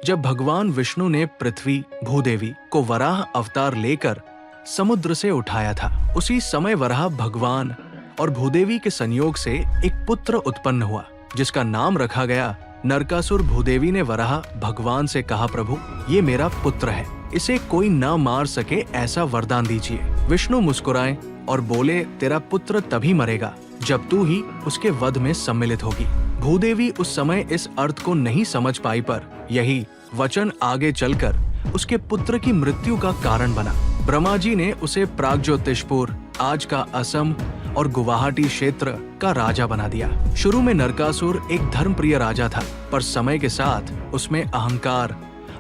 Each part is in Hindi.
जब भगवान विष्णु ने पृथ्वी भूदेवी को वराह अवतार लेकर समुद्र से उठाया था, उसी समय वराह भगवान और भूदेवी के संयोग से एक पुत्र उत्पन्न हुआ जिसका नाम रखा गया नरकासुर। भूदेवी ने वराह भगवान से कहा, प्रभु ये मेरा पुत्र है, इसे कोई न मार सके ऐसा वरदान दीजिए। विष्णु मुस्कुराए और बोले, तेरा पुत्र तभी मरेगा जब तू ही उसके वध में सम्मिलित होगी। भूदेवी उस समय इस अर्थ को नहीं समझ पाई, पर यही वचन आगे चलकर उसके पुत्र की मृत्यु का कारण बना। ब्रह्मा जी ने उसे प्रागज्योतिषपुर, आज का असम और गुवाहाटी क्षेत्र का राजा बना दिया। शुरू में नरकासुर एक धर्मप्रिय राजा था, पर समय के साथ उसमें अहंकार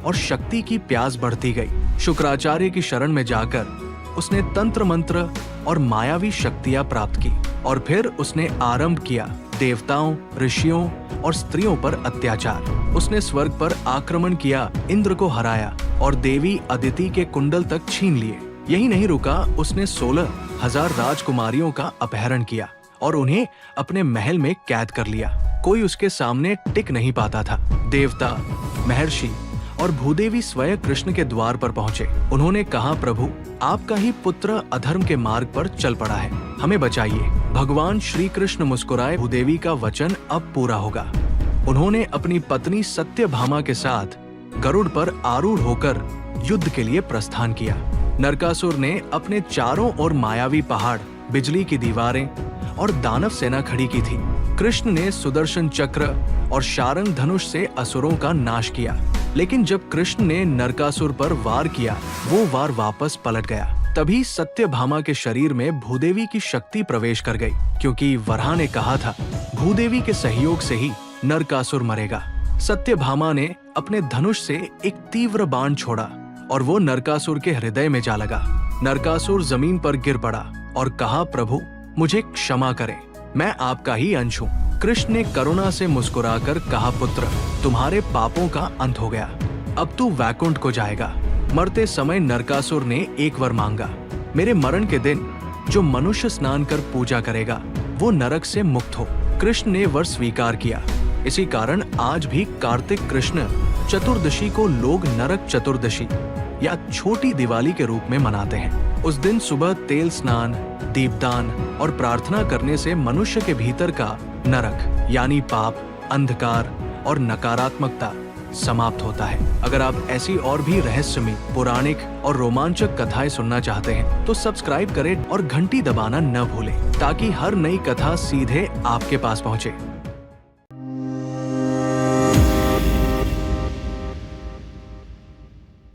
और शक्ति की प्यास बढ़ती गई। शुक्राचार्य की शरण में जाकर उसने तंत्र मंत्र और मायावी शक्तियां प्राप्त की और फिर उसने आरंभ किया देवताओं, ऋषियों और स्त्रियों पर अत्याचार। उसने स्वर्ग पर आक्रमण किया, इंद्र को हराया और देवी अदिति के कुंडल तक छीन लिए। यही नहीं रुका, उसने 16,000 राजकुमारियों का अपहरण किया और उन्हें अपने महल में कैद कर लिया। कोई उसके सामने टिक नहीं पाता था। देवता, महर्षि और भूदेवी स्वयं कृष्ण के द्वार पर पहुंचे। उन्होंने कहा, प्रभु आपका ही पुत्र अधर्म के मार्ग पर चल पड़ा है, हमें बचाइए। भगवान श्री कृष्ण मुस्कुराए, भूदेवी का वचन अब पूरा होगा। उन्होंने अपनी पत्नी सत्यभामा के साथ गरुड़ पर आरूढ़ होकर युद्ध के लिए प्रस्थान किया। नरकासुर ने अपने चारों ओर मायावी पहाड़, बिजली की दीवारें और दानव सेना खड़ी की थी। कृष्ण ने सुदर्शन चक्र और शारंग धनुष से असुरों का नाश किया, लेकिन जब कृष्ण ने नरकासुर पर वार किया, वो वार वापस पलट गया। तभी सत्यभामा के शरीर में भूदेवी की शक्ति प्रवेश कर गई, क्योंकि वराह ने कहा था भूदेवी के सहयोग से ही नरकासुर मरेगा। सत्यभामा ने अपने धनुष से एक तीव्र बाण छोड़ा और वो नरकासुर के हृदय में जा लगा। नरकासुर जमीन पर गिर पड़ा और कहा, प्रभु मुझे क्षमा करें, मैं आपका ही अंश हूँ। कृष्ण ने करुणा से मुस्कुराकर कहा, पुत्र तुम्हारे पापों का अंत हो गया, अब तू वैकुंठ को जाएगा। मरते समय नरकासुर ने एक वर मांगा, मेरे मरण के दिन जो मनुष्य स्नान कर पूजा करेगा वो नरक से मुक्त हो। कृष्ण ने वर स्वीकार किया। इसी कारण आज भी कार्तिक कृष्ण चतुर्दशी को लोग नरक चतुर्दशी या छोटी दिवाली के रूप में मनाते हैं। उस दिन सुबह तेल स्नान, दीपदान और प्रार्थना करने से मनुष्य के भीतर का नरक यानी पाप, अंधकार और नकारात्मकता समाप्त होता है। अगर आप ऐसी और भी रहस्यमय, पौराणिक और रोमांचक कथाएं सुनना चाहते हैं तो सब्सक्राइब करें और घंटी दबाना न भूलें, ताकि हर नई कथा सीधे आपके पास पहुंचे।